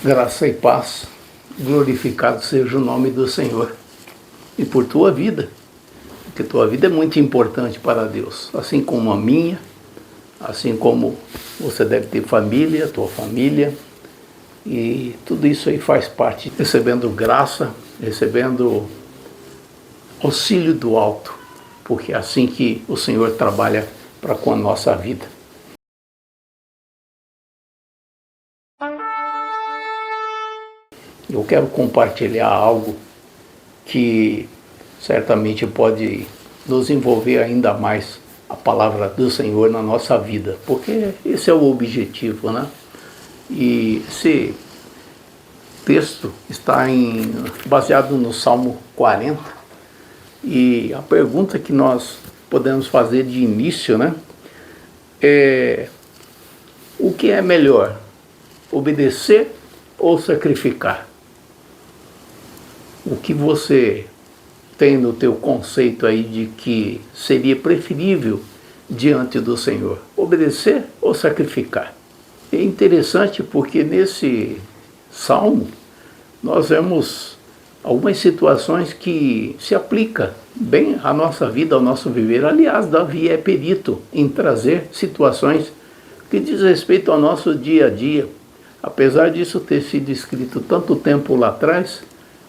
Graça e paz, glorificado seja o nome do Senhor. E por tua vida, porque tua vida é muito importante para Deus, assim como a minha, assim como você deve ter família, tua família, e tudo isso aí faz parte, recebendo graça, recebendo auxílio do alto, porque é assim que o Senhor trabalha para com a nossa vida. Eu quero compartilhar algo que certamente pode nos envolver ainda mais a palavra do Senhor na nossa vida, porque esse é o objetivo, né? E esse texto está baseado no Salmo 40, e a pergunta que nós podemos fazer de início, né, é: o que é melhor, obedecer ou sacrificar? O que você tem no teu conceito aí de que seria preferível diante do Senhor? Obedecer ou sacrificar? É interessante porque nesse salmo nós vemos algumas situações que se aplicam bem à nossa vida, ao nosso viver. Aliás, Davi é perito em trazer situações que diz respeito ao nosso dia a dia. Apesar disso ter sido escrito tanto tempo lá atrás,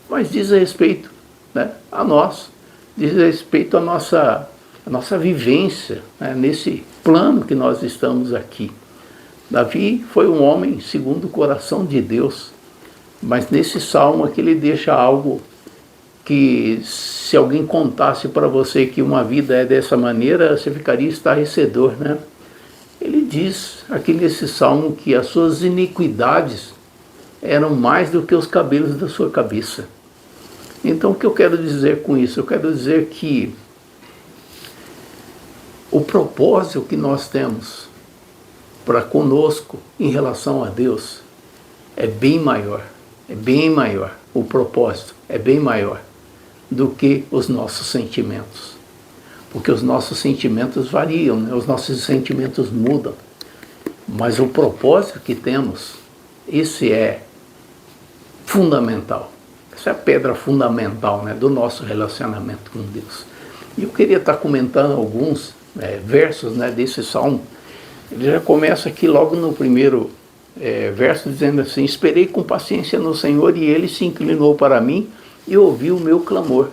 mas diz respeito, né, a nós, diz respeito à nossa vivência, né, nesse plano que nós estamos aqui. Davi foi um homem segundo o coração de Deus, mas nesse salmo aqui ele deixa algo que, se alguém contasse para você que uma vida é dessa maneira, você ficaria estarrecedor, né? Ele diz aqui nesse salmo que as suas iniquidades eram mais do que os cabelos da sua cabeça. Então, o que eu quero dizer com isso? Eu quero dizer que o propósito que nós temos para conosco em relação a Deus é bem maior, o propósito é bem maior do que os nossos sentimentos. Porque os nossos sentimentos variam, né? Os nossos sentimentos mudam. Mas o propósito que temos, esse é fundamental. Essa é a pedra fundamental, né, do nosso relacionamento com Deus. E eu queria estar comentando alguns versos, né, desse salmo. Ele já começa aqui logo no primeiro verso dizendo assim: esperei com paciência no Senhor e Ele se inclinou para mim e ouviu o meu clamor.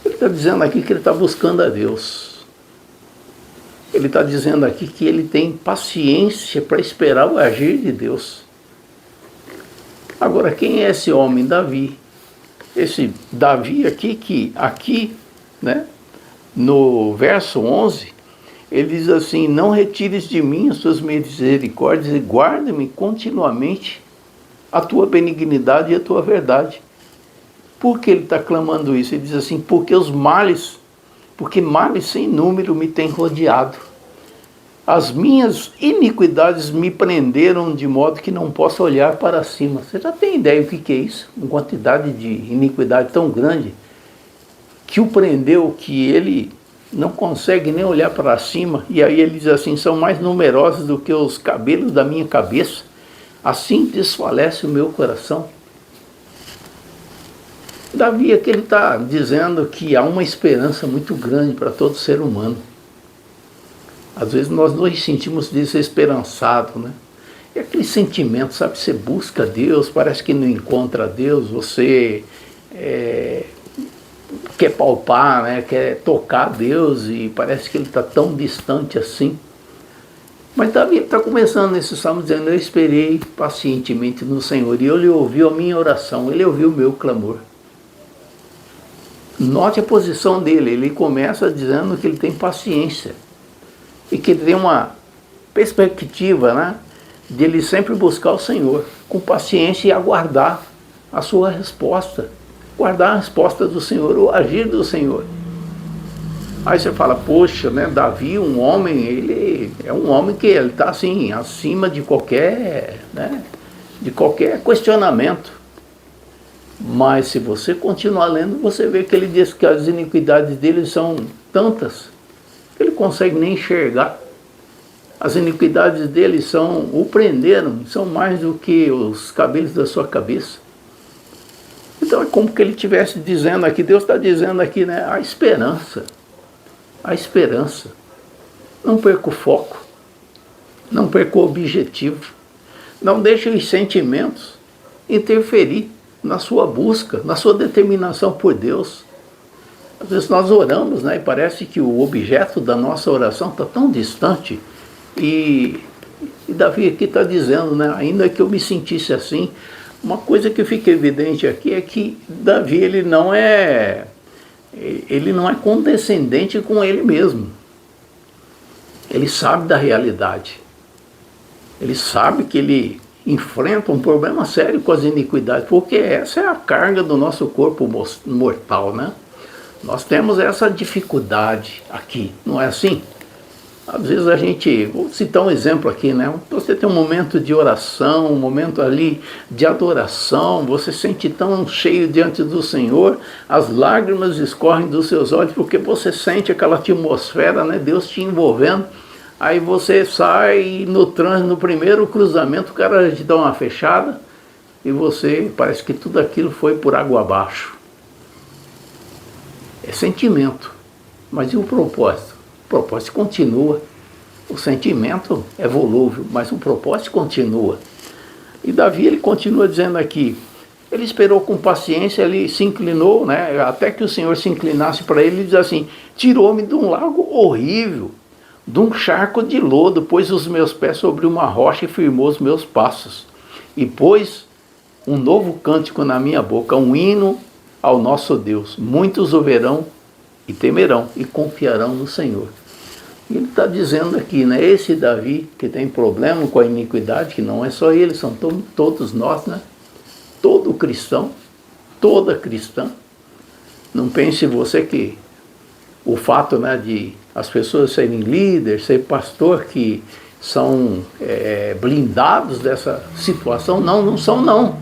Ele está dizendo aqui que ele está buscando a Deus. Ele está dizendo aqui que ele tem paciência para esperar o agir de Deus. Agora, quem é esse homem? Davi. Esse Davi aqui, né, no verso 11, ele diz assim: não retires de mim as tuas misericórdias e guarda-me continuamente a tua benignidade e a tua verdade. Por que ele está clamando isso? Ele diz assim: porque males sem número me têm rodeado. As minhas iniquidades me prenderam de modo que não posso olhar para cima. Você já tem ideia do que é isso? Uma quantidade de iniquidade tão grande que o prendeu, que ele não consegue nem olhar para cima. E aí ele diz assim: são mais numerosos do que os cabelos da minha cabeça. Assim desfalece o meu coração. Davi aqui ele está dizendo que há uma esperança muito grande para todo ser humano. Às vezes nós nos sentimos desesperançados, né? E aquele sentimento, sabe, você busca Deus, parece que não encontra Deus, você quer palpar, né? Quer tocar Deus e parece que Ele está tão distante assim. Mas Davi está começando nesse salmo dizendo: eu esperei pacientemente no Senhor e Ele ouviu a minha oração, Ele ouviu o meu clamor. Note a posição dele, ele começa dizendo que ele tem paciência e que ele tem uma perspectiva, né, de ele sempre buscar o Senhor com paciência e aguardar a sua resposta, guardar a resposta do Senhor, o agir do Senhor. Aí você fala: poxa, né, Davi, um homem, ele é um homem que ele está assim, acima de qualquer, né, de qualquer questionamento. Mas se você continuar lendo, você vê que ele diz que as iniquidades dele são tantas que ele consegue nem enxergar. As iniquidades dele o prenderam, são mais do que os cabelos da sua cabeça. Então é como que ele estivesse dizendo aqui, Deus está dizendo aqui, né? A esperança. A esperança. Não perca o foco. Não perca o objetivo. Não deixe os sentimentos interferir na sua busca, na sua determinação por Deus. Às vezes nós oramos, né? E parece que o objeto da nossa oração está tão distante. E Davi aqui está dizendo, né? Ainda que eu me sentisse assim, uma coisa que fica evidente aqui é que Davi ele não é condescendente com ele mesmo. Ele sabe da realidade. Ele sabe que ele enfrenta um problema sério com as iniquidades, porque essa é a carga do nosso corpo mortal, né? Nós temos essa dificuldade aqui, não é assim? Às vezes a gente, vou citar um exemplo aqui, né? Você tem um momento de oração, um momento ali de adoração, você se sente tão cheio diante do Senhor, as lágrimas escorrem dos seus olhos, porque você sente aquela atmosfera, né? Deus te envolvendo, aí você sai no trânsito, no primeiro cruzamento, o cara te dá uma fechada, e você, parece que tudo aquilo foi por água abaixo. É sentimento, mas e o propósito? O propósito continua. O sentimento é volúvel, mas o propósito continua. E Davi, ele continua dizendo aqui, ele esperou com paciência, ele se inclinou, né, até que o Senhor se inclinasse para ele, ele diz assim, tirou-me de um lago horrível, de um charco de lodo, pôs os meus pés sobre uma rocha e firmou os meus passos. E pôs um novo cântico na minha boca, um hino ao nosso Deus. Muitos o verão e temerão e confiarão no Senhor. E ele está dizendo aqui, né, esse Davi que tem problema com a iniquidade, que não é só ele, são todos nós, né? Todo cristão, toda cristã. Não pense você que o fato, né, de as pessoas serem líderes, ser pastor, que são blindados dessa situação. Não, não são não.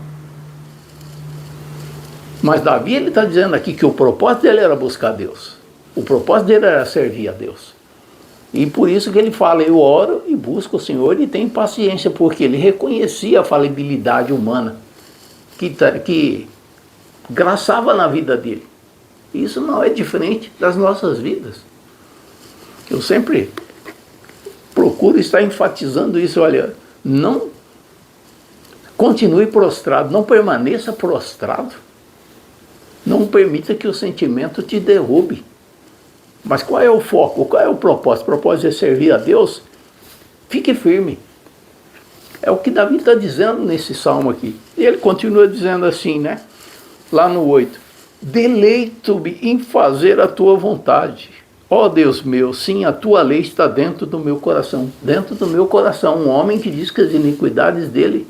Mas Davi, ele está dizendo aqui que o propósito dele era buscar Deus. O propósito dele era servir a Deus. E por isso que ele fala, eu oro e busco o Senhor e tenho paciência, porque ele reconhecia a falibilidade humana que graçava na vida dele. Isso não é diferente das nossas vidas. Eu sempre procuro estar enfatizando isso, olha, não continue prostrado, não permaneça prostrado. Não permita que o sentimento te derrube. Mas qual é o foco? Qual é o propósito? O propósito é servir a Deus? Fique firme. É o que Davi está dizendo nesse salmo aqui. E ele continua dizendo assim, né? Lá no 8. Deleito-me em fazer a tua vontade. Ó Deus meu, sim, a tua lei está dentro do meu coração. Dentro do meu coração. Um homem que diz que as iniquidades dele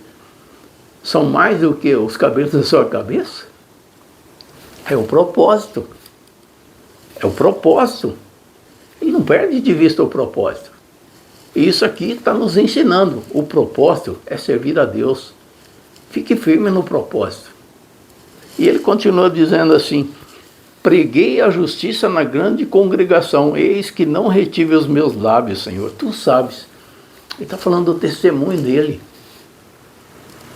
são mais do que os cabelos da sua cabeça. É o propósito. É o propósito. Ele não perde de vista o propósito. E isso aqui está nos ensinando. O propósito é servir a Deus. Fique firme no propósito. E ele continua dizendo assim, preguei a justiça na grande congregação, eis que não retive os meus lábios, Senhor. Tu sabes. Ele está falando do testemunho dele.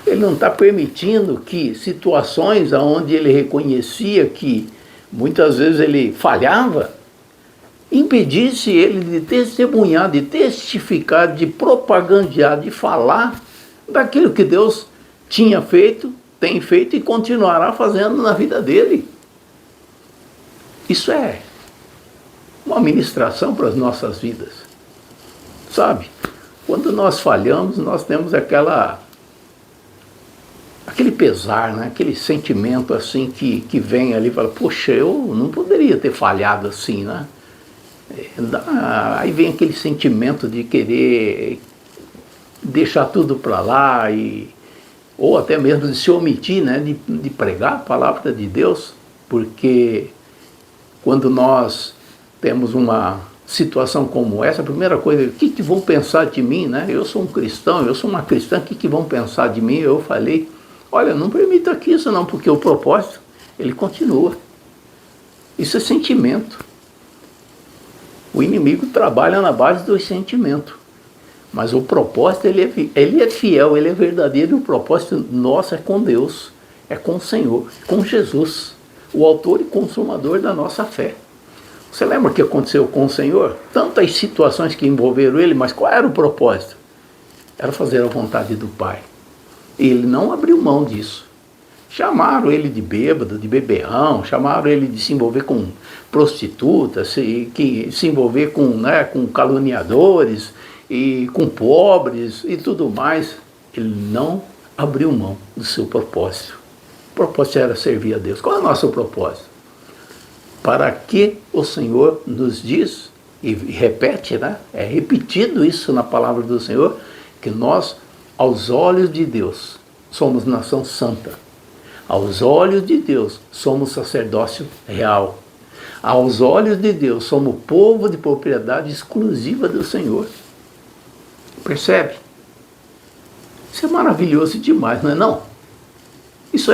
Ele não está permitindo que situações onde ele reconhecia que muitas vezes ele falhava, impedisse ele de testemunhar, de testificar, de propagandear, de falar daquilo que Deus tinha feito, tem feito e continuará fazendo na vida dele. Isso é uma ministração para as nossas vidas. Sabe? Quando nós falhamos, nós temos aquele pesar, né? Aquele sentimento assim que vem ali e fala, poxa, eu não poderia ter falhado assim, né? Aí vem aquele sentimento de querer deixar tudo para lá, ou até mesmo de se omitir, né? de pregar a palavra de Deus, porque quando nós temos uma situação como essa, a primeira coisa, o que vão pensar de mim, né? Eu sou um cristão, eu sou uma cristã, o que vão pensar de mim? Eu falei, olha, não permita que isso não, porque o propósito, ele continua. Isso é sentimento. O inimigo trabalha na base do sentimento. Mas o propósito, ele é fiel, ele é verdadeiro, e o propósito nosso é com Deus, é com o Senhor, com Jesus, o autor e consumador da nossa fé. Você lembra o que aconteceu com o Senhor? Tantas situações que envolveram ele, mas qual era o propósito? Era fazer a vontade do Pai. E ele não abriu mão disso. Chamaram ele de bêbado, de beberrão, chamaram ele de se envolver com prostitutas, se envolver com caluniadores, e com pobres e tudo mais. Ele não abriu mão do seu propósito. O propósito era servir a Deus. Qual é o nosso propósito? Para que o Senhor nos diz, e repete, né? É repetido isso na palavra do Senhor, que nós, aos olhos de Deus, somos nação santa. Aos olhos de Deus, somos sacerdócio real. Aos olhos de Deus, somos povo de propriedade exclusiva do Senhor. Percebe? Isso é maravilhoso demais, não é não? Isso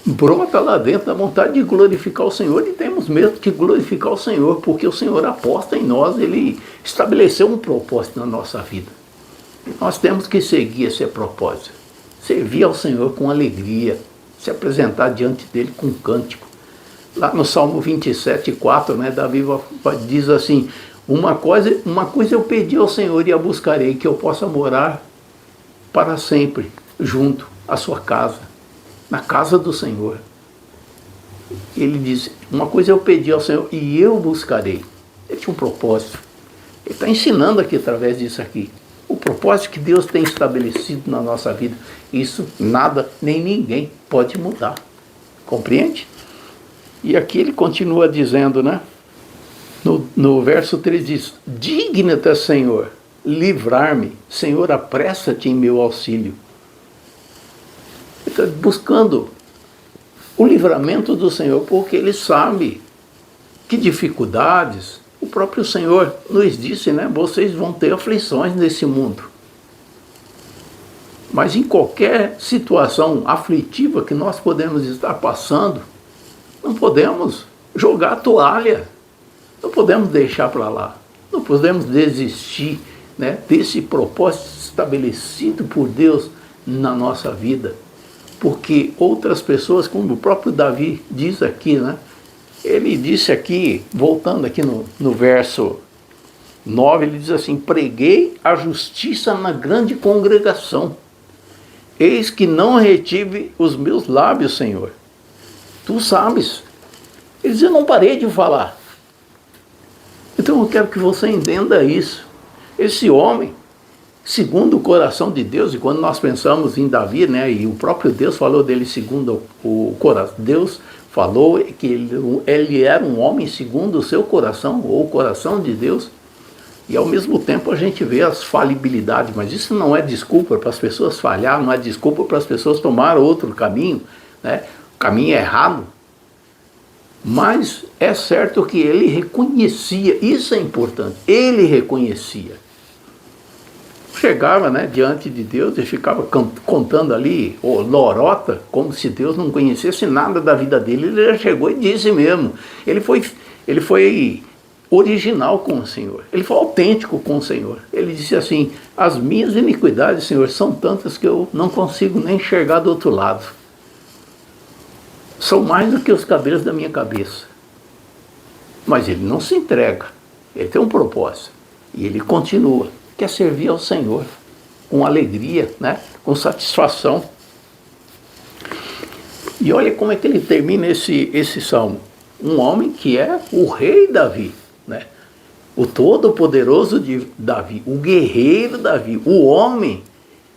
brota lá dentro da vontade de glorificar o Senhor, e temos mesmo que glorificar o Senhor, porque o Senhor aposta em nós, Ele estabeleceu um propósito na nossa vida. E nós temos que seguir esse propósito. Servir ao Senhor com alegria, se apresentar diante dEle com cântico. Lá no Salmo 27:4, né, Davi diz assim: uma coisa eu pedi ao Senhor e a buscarei, que eu possa morar para sempre junto à sua casa, na casa do Senhor. Ele diz: uma coisa eu pedi ao Senhor e eu buscarei. Ele tinha um propósito. Ele está ensinando aqui através disso aqui. O propósito que Deus tem estabelecido na nossa vida. Isso nada, nem ninguém pode mudar. Compreende? E aqui ele continua dizendo, né? No verso 3 diz: digna-te, Senhor, livrar-me. Senhor, apressa-te em meu auxílio. Ele está buscando o livramento do Senhor, porque ele sabe que dificuldades, o próprio Senhor nos disse, né? Vocês vão ter aflições nesse mundo. Mas em qualquer situação aflitiva que nós podemos estar passando, não podemos jogar a toalha. Não podemos deixar para lá. Não podemos desistir, né, desse propósito estabelecido por Deus na nossa vida. Porque outras pessoas, como o próprio Davi diz aqui, né? Ele disse aqui, voltando aqui no verso 9, ele diz assim: preguei a justiça na grande congregação. Eis que não retive os meus lábios, Senhor. Tu sabes. Ele diz: eu não parei de falar. Então eu quero que você entenda isso. Esse homem, segundo o coração de Deus, e quando nós pensamos em Davi, né, e o próprio Deus falou dele segundo o coração, Deus falou que ele era um homem segundo o seu coração, ou o coração de Deus, e ao mesmo tempo a gente vê as falibilidades, mas isso não é desculpa para as pessoas falhar, não é desculpa para as pessoas tomar outro caminho, né, caminho errado. Mas é certo que ele reconhecia, isso é importante, ele reconhecia. Chegava, né, diante de Deus e ficava contando ali, lorota, como se Deus não conhecesse nada da vida dele. Ele já chegou e disse mesmo. Ele foi original com o Senhor, ele foi autêntico com o Senhor. Ele disse assim: as minhas iniquidades, Senhor, são tantas que eu não consigo nem enxergar do outro lado. São mais do que os cabelos da minha cabeça. Mas ele não se entrega. Ele tem um propósito. E ele continua. Quer servir ao Senhor com alegria, né? Com satisfação. E olha como é que ele termina esse salmo. Um homem que é o rei Davi, né? O todo-poderoso de Davi, o guerreiro Davi, o homem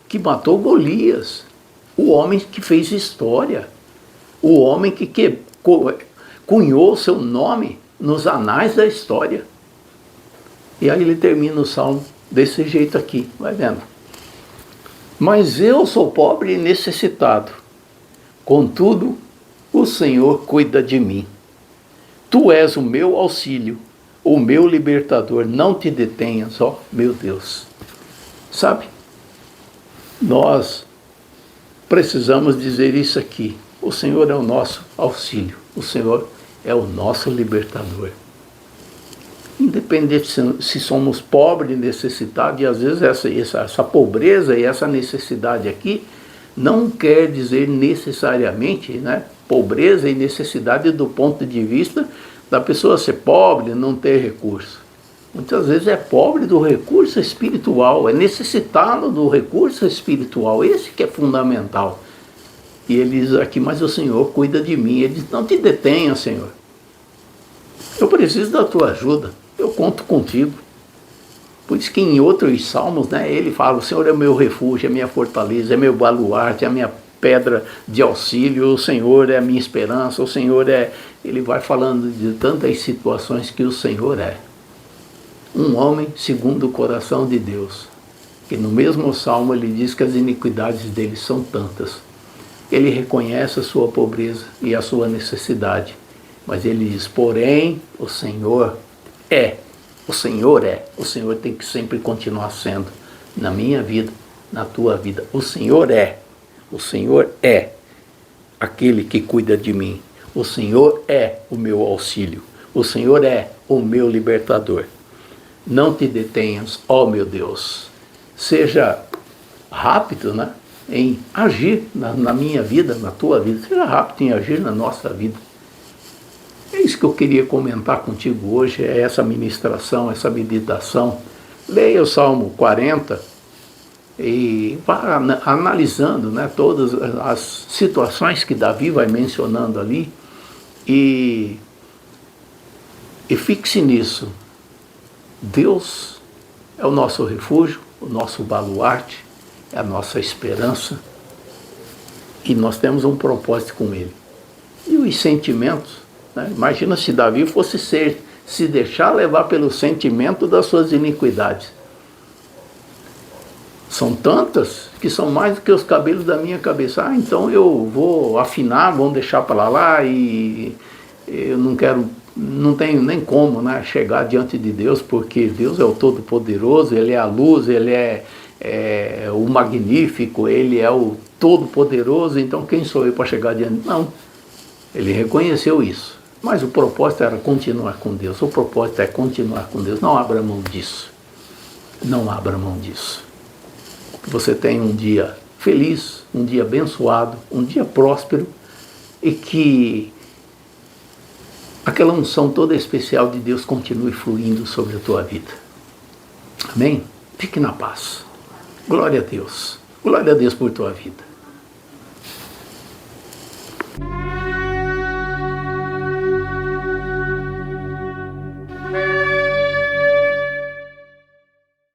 que matou Golias, o homem que fez história, o homem que cunhou seu nome nos anais da história. E aí ele termina o salmo desse jeito aqui, vai vendo. Mas eu sou pobre e necessitado, contudo o Senhor cuida de mim. Tu és o meu auxílio, o meu libertador, não te detenhas, ó meu Deus. Sabe, nós precisamos dizer isso aqui: o Senhor é o nosso auxílio, o Senhor é o nosso libertador. independente se somos pobres, necessitados, e às vezes essa pobreza e essa necessidade aqui não quer dizer necessariamente, né, pobreza e necessidade do ponto de vista da pessoa ser pobre, não ter recurso. Muitas vezes é pobre do recurso espiritual, é necessitado do recurso espiritual, esse que é fundamental. E ele diz aqui, mas o Senhor cuida de mim. Ele diz, não te detenha, Senhor. Eu preciso da tua ajuda, eu conto contigo. Por isso que em outros salmos, né, ele fala, o Senhor é o meu refúgio, é a minha fortaleza, é meu baluarte, é a minha pedra de auxílio, o Senhor é a minha esperança, o Senhor é... Ele vai falando de tantas situações que o Senhor é. Um homem segundo o coração de Deus. Que no mesmo salmo ele diz que as iniquidades dele são tantas. Ele reconhece a sua pobreza e a sua necessidade. Mas ele diz, porém, o Senhor é. O Senhor é. O Senhor tem que sempre continuar sendo. Na minha vida, na tua vida. O Senhor é. O Senhor é aquele que cuida de mim. O Senhor é o meu auxílio. O Senhor é o meu libertador. Não te detenhas, ó meu Deus. Seja rápido, né, em agir na minha vida, na tua vida. Seja rápido em agir na nossa vida. É isso que eu queria comentar contigo hoje, é essa ministração, essa meditação. Leia o Salmo 40 e vá analisando, né, todas as situações que Davi vai mencionando ali e fixe nisso. Deus é o nosso refúgio, o nosso baluarte, é a nossa esperança e nós temos um propósito com Ele. E os sentimentos, né? Imagina se Davi fosse se deixar levar pelo sentimento das suas iniquidades. São tantas que são mais do que os cabelos da minha cabeça. Ah, então eu vou afinar, vamos deixar para lá e eu não tenho nem como, né, chegar diante de Deus, porque Deus é o Todo-Poderoso, Ele é a luz, Ele é o Magnífico, Ele é o Todo-Poderoso, então quem sou eu para chegar diante? Não, ele reconheceu isso, mas o propósito era continuar com Deus, o propósito é continuar com Deus, não abra mão disso, não abra mão disso. Que você tenha um dia feliz, um dia abençoado, um dia próspero e que aquela unção toda especial de Deus continue fluindo sobre a tua vida. Amém? Fique na paz. Glória a Deus. Glória a Deus por tua vida.